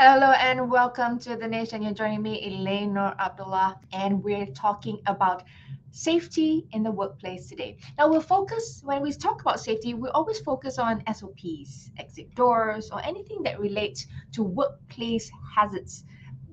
Hello and welcome to the nation. You're joining me, Elane, Noor, Abdullah, and we're talking about safety in the workplace today. Now, when we talk about safety, we always focus on SOPs, exit doors, or anything that relates to workplace hazards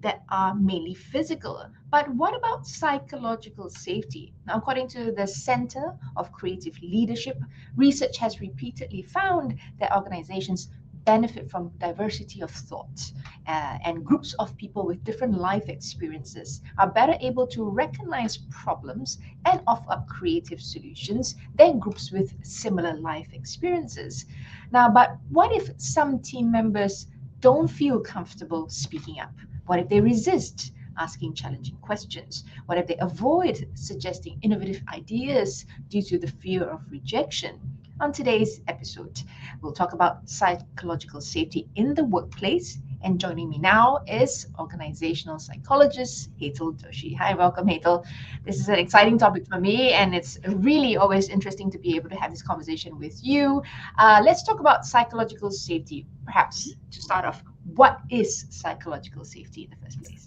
that are mainly physical. But what about psychological safety? Now, according to the Center of Creative Leadership, research has repeatedly found that organizations benefit from diversity of thought and groups of people with different life experiences are better able to recognize problems and offer up creative solutions than groups with similar life experiences. Now, but what if some team members don't feel comfortable speaking up? What if they resist asking challenging questions? What if they avoid suggesting innovative ideas due to the fear of rejection? On today's episode, we'll talk about psychological safety in the workplace. And joining me now is organizational psychologist HETAL DOSHI. Hi, welcome, HETAL. This is an exciting topic for me, and it's really always interesting to be able to have this conversation with you. Let's talk about psychological safety. Perhaps to start off, what is psychological safety in the first place?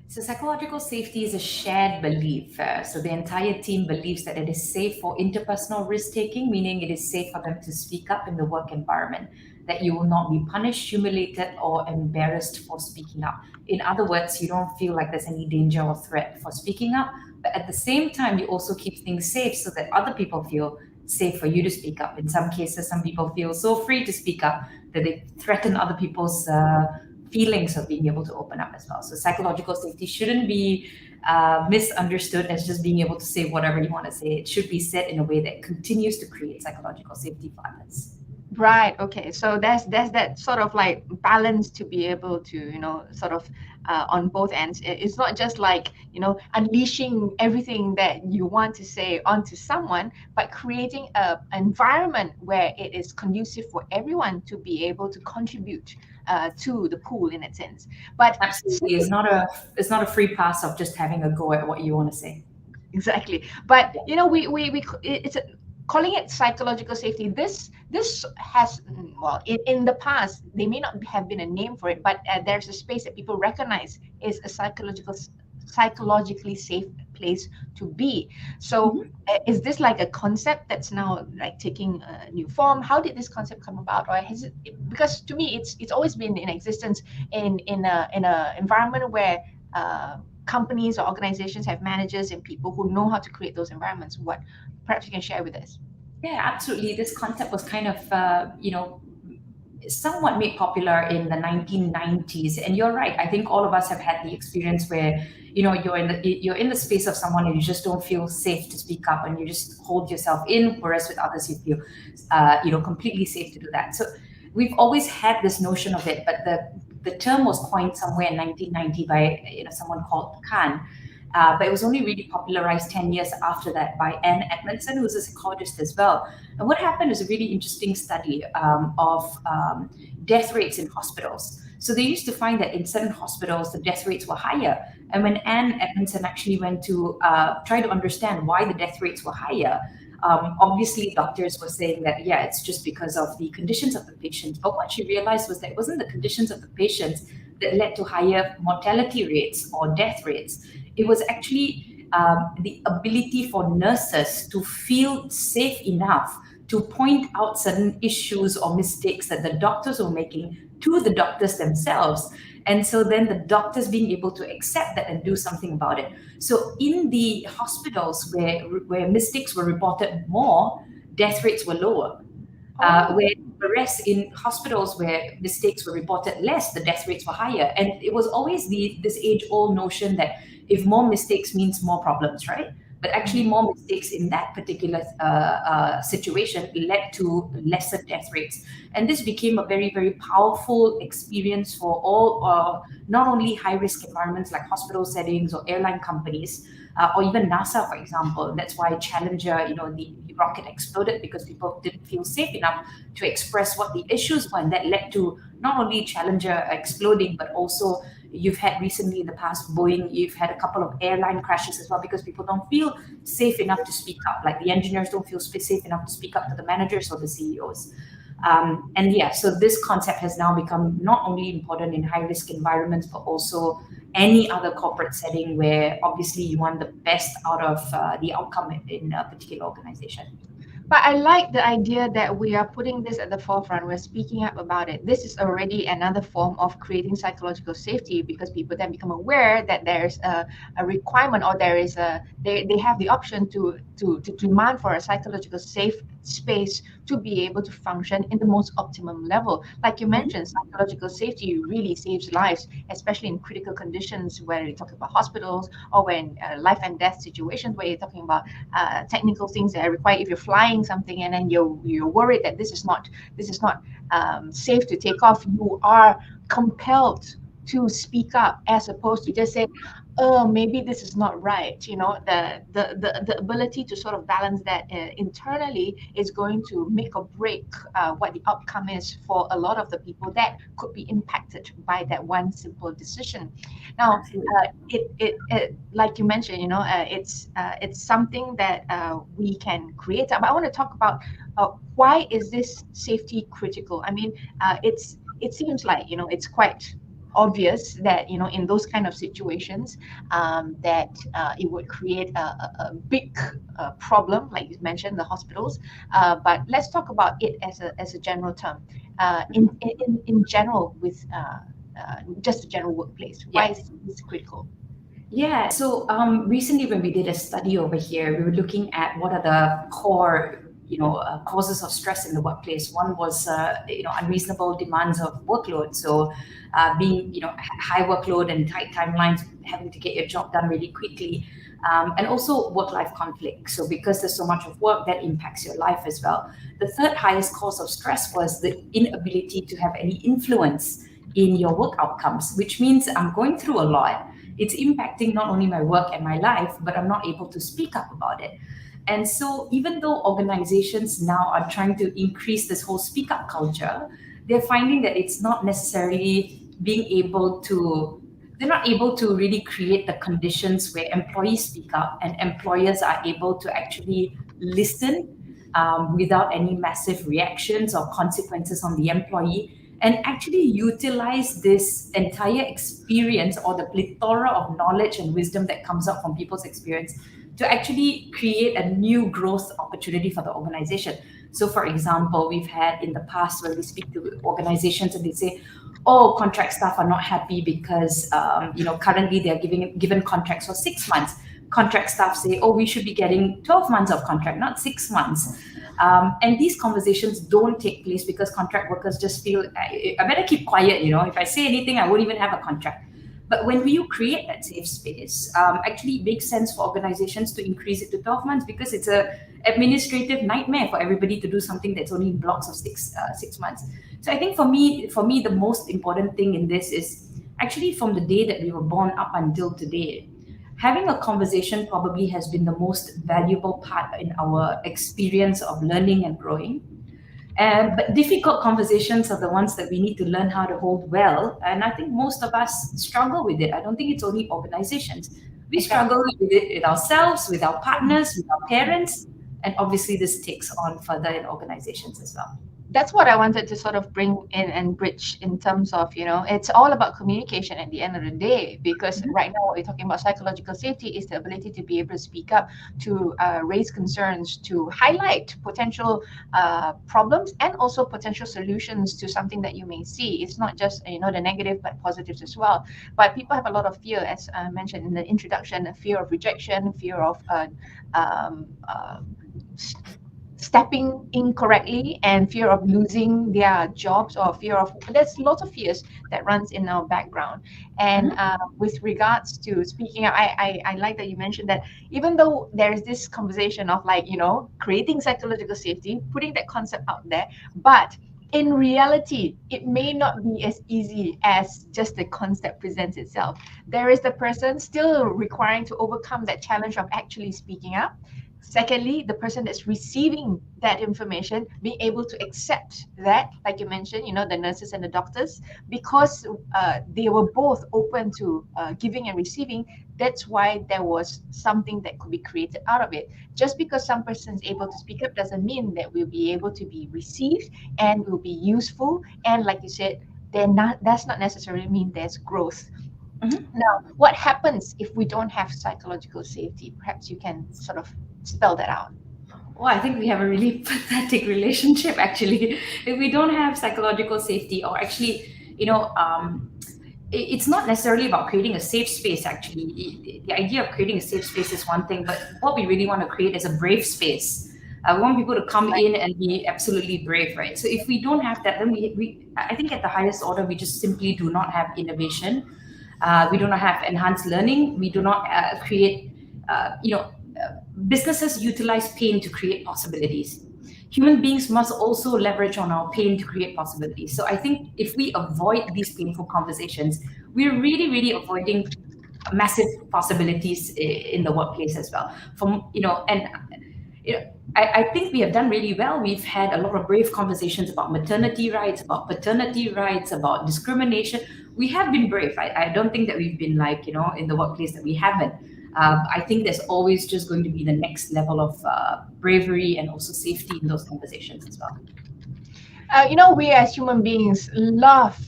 So psychological safety is a shared belief. So the entire team believes that it is safe for interpersonal risk-taking, meaning it is safe for them to speak up in the work environment, that you will not be punished, humiliated, or embarrassed for speaking up. In other words, you don't feel like there's any danger or threat for speaking up, but at the same time, you also keep things safe so that other people feel safe for you to speak up. In some cases, some people feel so free to speak up that they threaten other people's feelings of being able to open up as well. So psychological safety shouldn't be misunderstood as just being able to say whatever you want to say. It should be said in a way that continues to create psychological safety for others. Right. Okay. So there's that sort of like balance to be able to sort of on both ends. It's not just like unleashing everything that you want to say onto someone, but creating a environment where it is conducive for everyone to be able to contribute to the pool in a sense. But Absolutely, it's not a free pass of just having a go at what you want to say. exactly. But it's calling it psychological safety. This has well in the past they may not have been a name for it, but there's a space that people recognize is a psychologically safe place to be. So is this like a concept that's now like taking a new form? How did this concept come about, or has it, because to me it's always been in existence in a environment where companies or organizations have managers and people who know how to create those environments. What perhaps you can share with us? Yeah, absolutely. This concept was kind of, somewhat made popular in the 1990s. And you're right. I think all of us have had the experience where, you're in the space of someone and you just don't feel safe to speak up, and you just hold yourself in, whereas with others you feel, completely safe to do that. So we've always had this notion of it, but the term was coined somewhere in 1990 by someone called Khan. But it was only really popularized 10 years after that by Anne Edmondson, who's a psychologist as well. And what happened is a really interesting study of death rates in hospitals. So they used to find that in certain hospitals, the death rates were higher. And when Anne Edmondson actually went to try to understand why the death rates were higher, obviously doctors were saying that, yeah, it's just because of the conditions of the patients. But what she realized was that it wasn't the conditions of the patients that led to higher mortality rates or death rates. It was actually the ability for nurses to feel safe enough to point out certain issues or mistakes that the doctors were making to the doctors themselves. And so then the doctors being able to accept that and do something about it. So in the hospitals where mistakes were reported more, death rates were lower. Whereas in hospitals where mistakes were reported less, the death rates were higher. And it was always this age-old notion that if more mistakes means more problems, right? But actually more mistakes in that particular situation led to lesser death rates. And this became a very, very powerful experience for all, not only high-risk environments like hospital settings or airline companies, or even NASA, for example. That's why Challenger, the rocket exploded because people didn't feel safe enough to express what the issues were. And that led to not only Challenger exploding, but also you've had recently in the past Boeing, you've had a couple of airline crashes as well because people don't feel safe enough to speak up. Like the engineers don't feel safe enough to speak up to the managers or the CEOs. And yeah, so this concept has now become not only important in high risk environments, but also any other corporate setting where obviously you want the best out of the outcome in a particular organization. But I like the idea that we are putting this at the forefront. We're speaking up about it. This is already another form of creating psychological safety, because people then become aware that there's a requirement, or there is they have the option to demand for a psychological safe space to be able to function in the most optimum level. Like you mentioned, psychological safety really saves lives, especially in critical conditions where you're talking about hospitals, or when life and death situations where you're talking about technical things that are required. If you're flying something and then you're worried that this is not safe to take off, you are compelled to speak up, as opposed to just say, oh, maybe this is not right. The ability to sort of balance that internally is going to make or break what the outcome is for a lot of the people that could be impacted by that one simple decision. Now, it like you mentioned, it's something that we can create. But I want to talk about why is this safety critical? I mean, it seems like it's quite obvious that in those kind of situations that it would create a big problem, like you mentioned, the hospitals. But let's talk about it as a general term. In general, with just a general workplace, why is this critical? Yeah, so recently when we did a study over here, we were looking at what are the core, causes of stress in the workplace. One was, unreasonable demands of workload. So being, high workload and tight timelines, having to get your job done really quickly. And also work-life conflict. So because there's so much of work, that impacts your life as well. The third highest cause of stress was the inability to have any influence in your work outcomes, which means I'm going through a lot. It's impacting not only my work and my life, but I'm not able to speak up about it. And so even though organizations now are trying to increase this whole speak up culture, they're finding that it's not necessarily they're not able to really create the conditions where employees speak up and employers are able to actually listen without any massive reactions or consequences on the employee, and actually utilize this entire experience or the plethora of knowledge and wisdom that comes out from people's experience to actually create a new growth opportunity for the organization. So for example, we've had in the past when we speak to organizations and they say, oh, contract staff are not happy because currently they're given contracts for 6 months. Contract staff say, oh, we should be getting 12 months of contract, not 6 months. And these conversations don't take place because contract workers just feel, I better keep quiet, if I say anything, I won't even have a contract. But when you create that safe space, actually it makes sense for organizations to increase it to 12 months, because it's a administrative nightmare for everybody to do something that's only in blocks of 6 months. So I think for me, the most important thing in this is actually from the day that we were born up until today, having a conversation probably has been the most valuable part in our experience of learning and growing. But difficult conversations are the ones that we need to learn how to hold well. And I think most of us struggle with it. I don't think it's only organizations. We struggle with it with ourselves, with our partners, with our parents. And obviously this takes on further in organizations as well. That's what I wanted to sort of bring in and bridge in terms of, it's all about communication at the end of the day, because right now what we're talking about psychological safety is the ability to be able to speak up, to raise concerns, to highlight potential problems and also potential solutions to something that you may see. It's not just, the negative, but positives as well. But people have a lot of fear, as I mentioned in the introduction, fear of rejection, fear of stepping incorrectly, and fear of losing their jobs, or fear of, there's lots of fears that runs in our background. And with regards to speaking up, I like that you mentioned that even though there is this conversation of creating psychological safety, putting that concept out there, but in reality, it may not be as easy as just the concept presents itself. There is the person still requiring to overcome that challenge of actually speaking up, Secondly, the person that's receiving that information being able to accept that, like you mentioned, the nurses and the doctors, because they were both open to giving and receiving. That's why there was something that could be created out of it. Just because some person is able to speak up doesn't mean that we'll be able to be received and will be useful. And like you said, does not necessarily mean there's growth. Now, what happens if we don't have psychological safety? Perhaps you can sort of spell that out. Well, I think we have a really pathetic relationship actually. If we don't have psychological safety, or actually, it's not necessarily about creating a safe space actually. The idea of creating a safe space is one thing, but what we really want to create is a brave space. We want people to come in and be absolutely brave, right? So if we don't have that, then I think at the highest order, we just simply do not have innovation. We do not have enhanced learning. We do not create, businesses utilize pain to create possibilities. Human beings must also leverage on our pain to create possibilities. So I think if we avoid these painful conversations, we're really, really avoiding massive possibilities in the workplace as well. I think we have done really well. We've had a lot of brave conversations about maternity rights, about paternity rights, about discrimination. We have been brave. I don't think that we've been in the workplace that we haven't. I think there's always just going to be the next level of bravery and also safety in those conversations as well. We as human beings love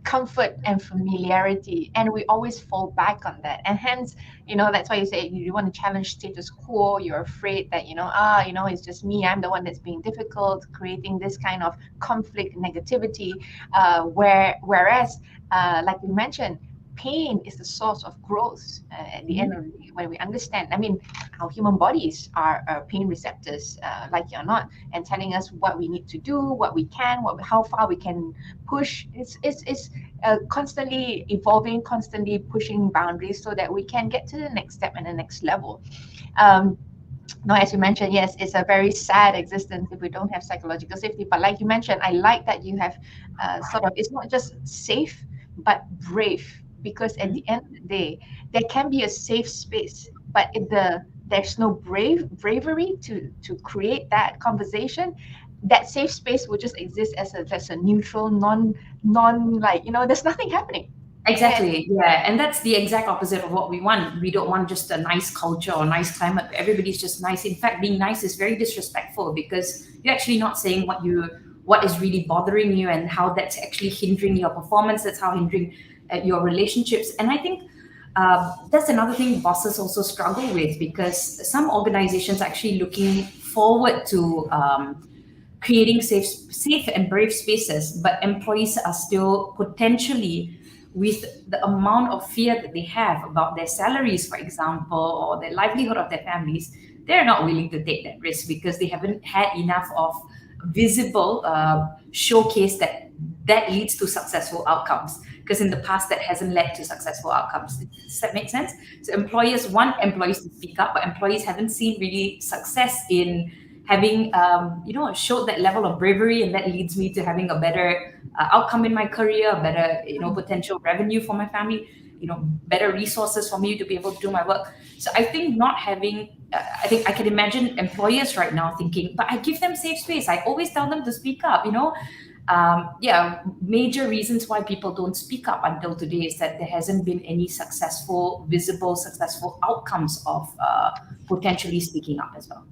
comfort and familiarity, and we always fall back on that. And hence, that's why you say you want to challenge status quo. You're afraid that, it's just me. I'm the one that's being difficult, creating this kind of conflict, negativity, whereas, like we mentioned, pain is the source of growth at the end of the day. When we understand, our human bodies are pain receptors, like it or not, and telling us what we need to do, what we can, how far we can push. It's constantly evolving, constantly pushing boundaries so that we can get to the next step and the next level. Now, as you mentioned, yes, it's a very sad existence if we don't have psychological safety. But like you mentioned, I like that you have it's not just safe, but brave. Because at the end of the day, there can be a safe space, but if there's no bravery to create that conversation, that safe space will just exist as a neutral, there's nothing happening. Exactly. Yeah. And that's the exact opposite of what we want. We don't want just a nice culture or nice climate. Everybody's just nice. In fact, being nice is very disrespectful because you're actually not saying what is really bothering you and how that's actually hindering your performance. That's how hindering your relationships. And I think that's another thing bosses also struggle with, because some organizations are actually looking forward to creating safe and brave spaces, but employees are still potentially, with the amount of fear that they have about their salaries, for example, or their livelihood of their families, they're not willing to take that risk because they haven't had enough of visible showcase that leads to successful outcomes. Because in the past, that hasn't led to successful outcomes. Does that make sense? So employers want employees to speak up, but employees haven't seen really success in having, showed that level of bravery, and that leads me to having a better outcome in my career, better, potential revenue for my family, better resources for me to be able to do my work. So I think not having, I think I can imagine employers right now thinking, but I give them safe space. I always tell them to speak up, major reasons why people don't speak up until today is that there hasn't been any visible successful outcomes of potentially speaking up as well.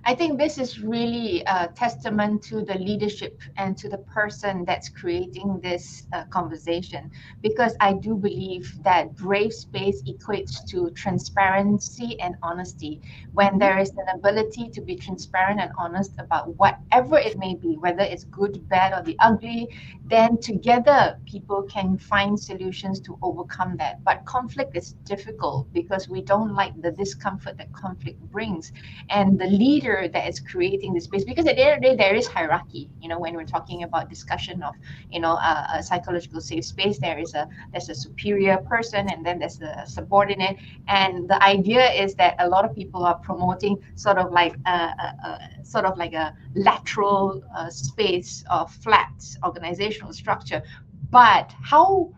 I think this is really a testament to the leadership and to the person that's creating this conversation, because I do believe that brave space equates to transparency and honesty. When there is an ability to be transparent and honest about whatever it may be, whether it's good, bad, or the ugly, then together people can find solutions to overcome that. But conflict is difficult because we don't like the discomfort that conflict brings. And the leader that is creating this space, because at the end of the day there is hierarchy, when we're talking about discussion of a psychological safe space, there's a superior person and then there's a subordinate, and the idea is that a lot of people are promoting sort of like a lateral space of flat organizational structure. But how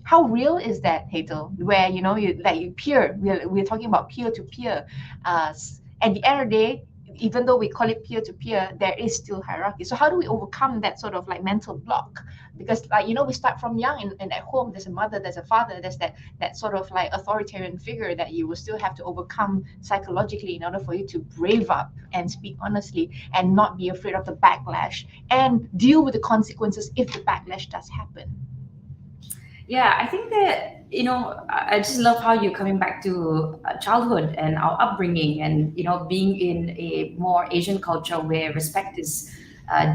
How real is that, HETAL? Where you peer, we're talking about peer to peer. At the end of the day, even though we call it peer to peer, there is still hierarchy. So how do we overcome that sort of like mental block? Because we start from young, and at home there's a mother, there's a father, there's that sort of like authoritarian figure that you will still have to overcome psychologically in order for you to brave up and speak honestly and not be afraid of the backlash and deal with the consequences if the backlash does happen. Yeah, I think that, I just love how you're coming back to childhood and our upbringing, and, being in a more Asian culture where respect is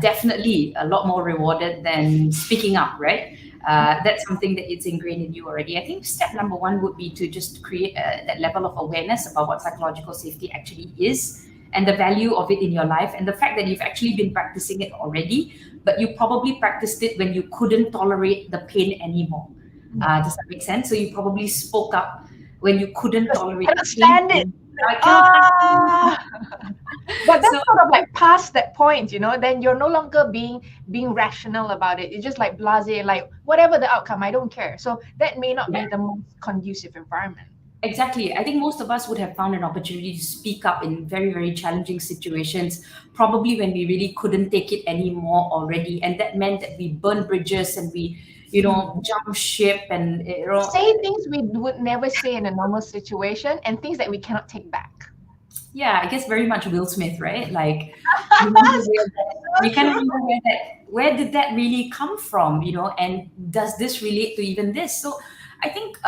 definitely a lot more rewarded than speaking up, right? That's something that it's ingrained in you already. I think step number one would be to just create that level of awareness about what psychological safety actually is and the value of it in your life, and the fact that you've actually been practicing it already, but you probably practiced it when you couldn't tolerate the pain anymore. Does that make sense? So you probably spoke up when you couldn't tolerate Cannot the pain. stand it. I cannot stand But that's So sort of like past that point, then you're no longer being rational about it. It's just like blasé, like whatever the outcome, I don't care. So that may not be the most conducive environment. exactly. I think most of us would have found an opportunity to speak up in very, very challenging situations, probably when we really couldn't take it anymore already. And that meant that we burned bridges and we, jump ship and, Say things we would never say in a normal situation and things that we cannot take back. yeah, I guess very much Will Smith, right? Like, remember where we kind of remember where did that really come from, and does this relate to even this? So I think,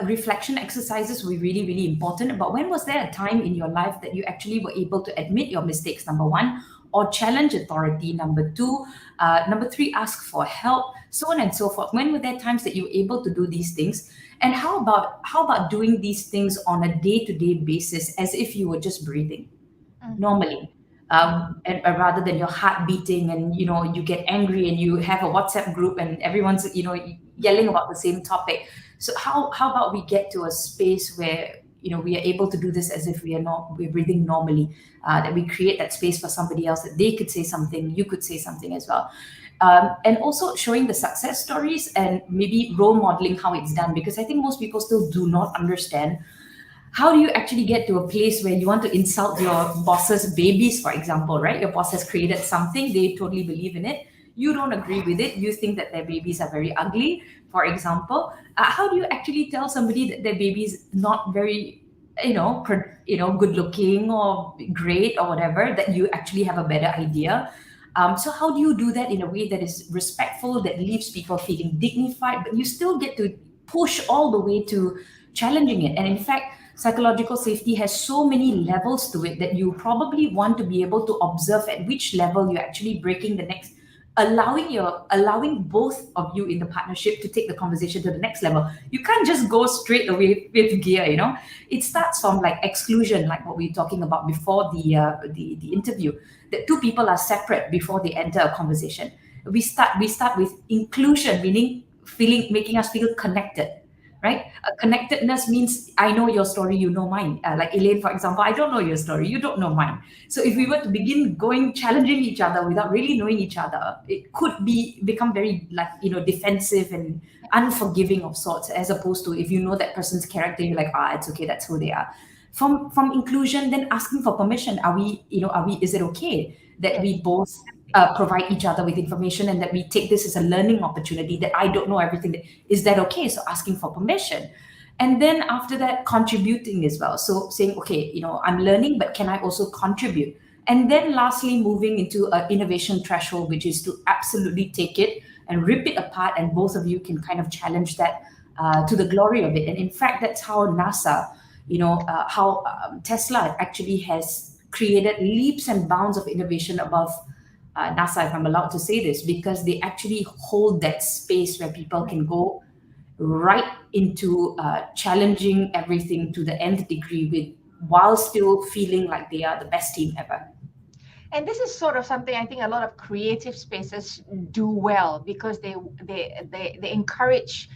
reflection exercises were really, really important. But when was there a time in your life that you actually were able to admit your mistakes, number one, or challenge authority, number two, number three, ask for help, so on and so forth? When were there times that you were able to do these things? And how about doing these things on a day-to-day basis as if you were just breathing normally, and rather than your heart beating, and you get angry and you have a WhatsApp group and everyone's yelling about the same topic. So how about we get to a space where we are able to do this as if we're breathing normally, that we create that space for somebody else, that they could say something, you could say something as well. And also showing the success stories and maybe role modeling how it's done, because I think most people still do not understand how do you actually get to a place where you want to insult your boss's babies, for example, right? Your boss has created something, they totally believe in it, you don't agree with it, you think that their babies are very ugly, for example. How do you actually tell somebody that their baby is not very good looking or great or whatever, that you actually have a better idea? So how do you do that in a way that is respectful, that leaves people feeling dignified, but you still get to push all the way to challenging it? And in fact, psychological safety has so many levels to it that you probably want to be able to observe at which level you're actually breaking the next, allowing both of you in the partnership to take the conversation to the next level. You can't just go straight away with gear. It starts from like exclusion, like what we were talking about before the interview, that two people are separate before they enter a conversation. We start with inclusion, meaning making us feel connected, right? Connectedness means I know your story, you know mine. Like Elane, for example, I don't know your story, you don't know mine. So if we were to begin challenging each other without really knowing each other, it could become very defensive and unforgiving of sorts, as opposed to if you know that person's character, you're like, it's okay, that's who they are. From inclusion, then asking for permission. Is it okay that we both provide each other with information, and that we take this as a learning opportunity, that I don't know everything? Is that okay? So asking for permission. And then after that, contributing as well. So saying, okay, I'm learning, but can I also contribute? And then lastly, moving into an innovation threshold, which is to absolutely take it and rip it apart, and both of you can kind of challenge that to the glory of it. And in fact, that's how NASA, how Tesla actually has created leaps and bounds of innovation above NASA, if I'm allowed to say this, because they actually hold that space where people can go right into challenging everything to the nth degree while still feeling like they are the best team ever. And this is sort of something I think a lot of creative spaces do well, because they encourage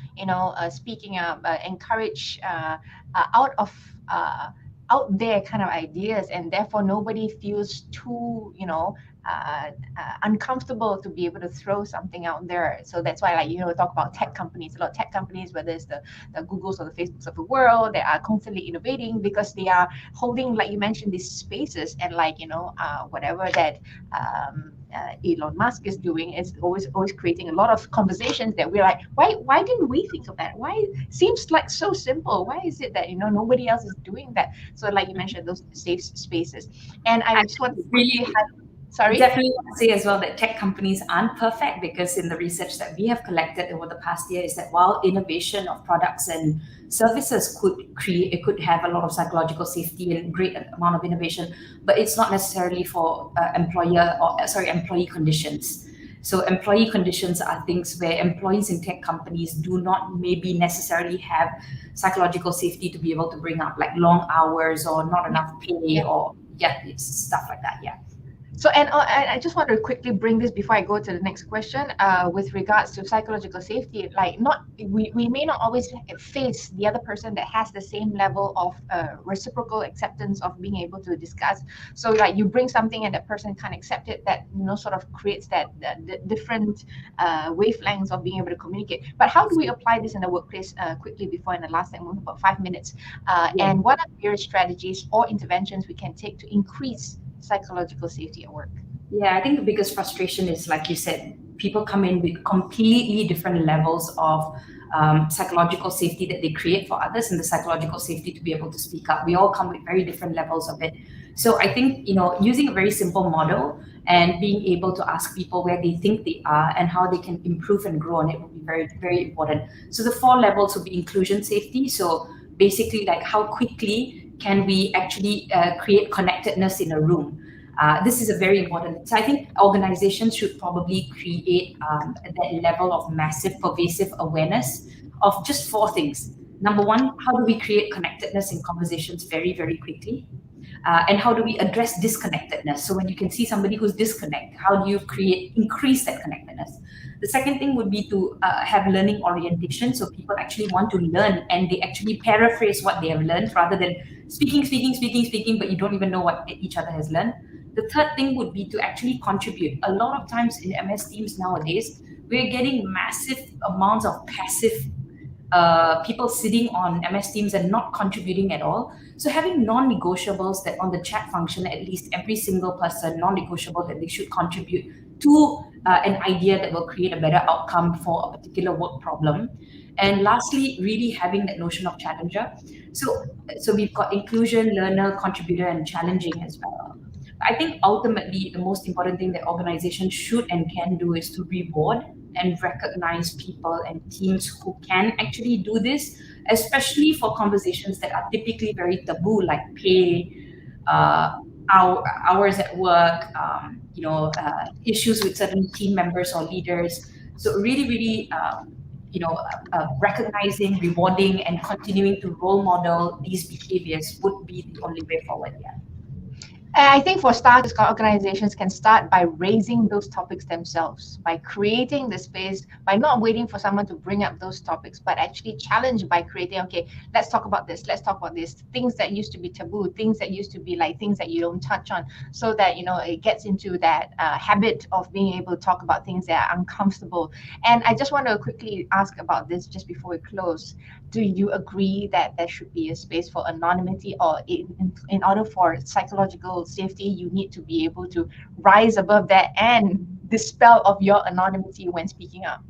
speaking up, encourage out of out there kind of ideas, and therefore nobody feels too, uncomfortable to be able to throw something out there. So that's why, like, we talk about tech companies. A lot of tech companies, whether it's the Googles or the Facebooks of the world, they are constantly innovating because they are holding, like you mentioned, these spaces, and like, whatever that Elon Musk is doing is always creating a lot of conversations that we're like, why didn't we think of that? Why seems like so simple? Why is it that nobody else is doing that? So like you mentioned, those safe spaces, and I just want to quickly sorry. Definitely want to say as well that tech companies aren't perfect, because in the research that we have collected over the past year is that while innovation of products and services could have a lot of psychological safety and great amount of innovation, but it's not necessarily for employee conditions. So employee conditions are things where employees in tech companies do not maybe necessarily have psychological safety to be able to bring up, like long hours or not enough pay or stuff like that. Yeah. So, and I just want to quickly bring this before I go to the next question, with regards to psychological safety. Like, we may not always face the other person that has the same level of reciprocal acceptance of being able to discuss. So, like, you bring something and that person can't accept it, that sort of creates that different wavelengths of being able to communicate. But how do we apply this in the workplace? Quickly before in the last segment, about 5 minutes, and what are various strategies or interventions we can take to increase psychological safety at work? Yeah, I think the biggest frustration is, like you said, people come in with completely different levels of psychological safety that they create for others, and the psychological safety to be able to speak up. We all come with very different levels of it. So I think, using a very simple model and being able to ask people where they think they are and how they can improve and grow on it would be very, very important. So the 4 levels would be inclusion safety. So basically, like, how quickly can we actually create connectedness in a room? This is a very important. So I think organizations should probably create that level of massive, pervasive awareness of just 4 things. Number 1, how do we create connectedness in conversations very, very quickly? And how do we address disconnectedness? So when you can see somebody who's disconnected, how do you increase that connectedness? The second thing would be to have learning orientation. So people actually want to learn and they actually paraphrase what they have learned rather than speaking, but you don't even know what each other has learned. The third thing would be to actually contribute. A lot of times in MS teams nowadays, we're getting massive amounts of passive people sitting on MS Teams and not contributing at all. So having non-negotiables that on the chat function, at least every single person, non-negotiable that they should contribute to an idea that will create a better outcome for a particular work problem. And lastly, really having that notion of challenger. So we've got inclusion, learner, contributor, and challenging as well. I think ultimately the most important thing that organizations should and can do is to reward and recognize people and teams who can actually do this, especially for conversations that are typically very taboo, like pay, hours at work, issues with certain team members or leaders. So really, recognizing, rewarding, and continuing to role model these behaviors would be the only way forward. Yeah. I think for starters, organizations can start by raising those topics themselves, by creating the space, by not waiting for someone to bring up those topics, but actually challenge by creating, okay, let's talk about this, things that used to be taboo, things that used to be like things that you don't touch on, so that, it gets into that habit of being able to talk about things that are uncomfortable. And I just want to quickly ask about this just before we close. Do you agree that there should be a space for anonymity, or in order for psychological safety, you need to be able to rise above that and dispel of your anonymity when speaking up?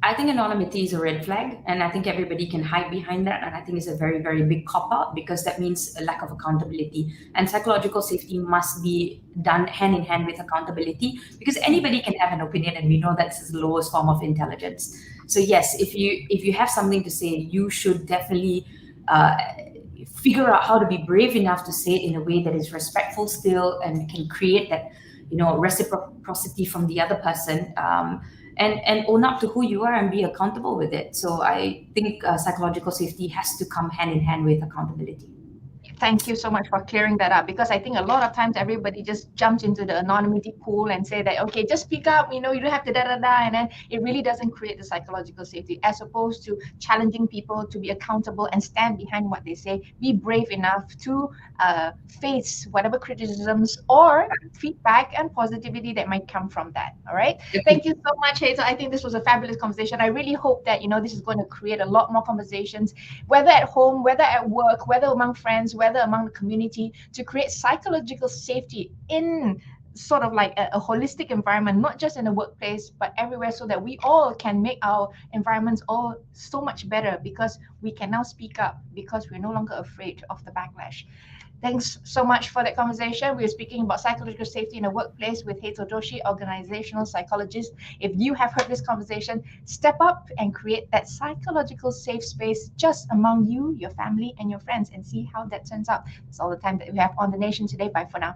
I think anonymity is a red flag, and I think everybody can hide behind that. And I think it's a very, very big cop out, because that means a lack of accountability. And psychological safety must be done hand in hand with accountability, because anybody can have an opinion, and we know that's the lowest form of intelligence. So yes, if you have something to say, you should definitely figure out how to be brave enough to say it in a way that is respectful still, and can create that reciprocity from the other person. And own up to who you are and be accountable with it. So I think psychological safety has to come hand in hand with accountability. Thank you so much for clearing that up, because I think a lot of times everybody just jumps into the anonymity pool and say that, okay, just speak up, you know, you don't have to da da da, and then it really doesn't create the psychological safety, as opposed to challenging people to be accountable and stand behind what they say. Be brave enough to face whatever criticisms or feedback and positivity that might come from that. All right. Thank you so much, Hazel. I think this was a fabulous conversation. I really hope that, you know, this is going to create a lot more conversations, whether at home, whether at work, whether among friends, whether among the community, to create psychological safety in sort of like a holistic environment, not just in the workplace, but everywhere, so that we all can make our environments all so much better, because we can now speak up, because we're no longer afraid of the backlash. Thanks so much for that conversation. We're speaking about psychological safety in the workplace with HETAL DOSHI, organizational psychologist. If you have heard this conversation, step up and create that psychological safe space just among you, your family, and your friends, and see how that turns out. That's all the time that we have on The Nation today. Bye for now.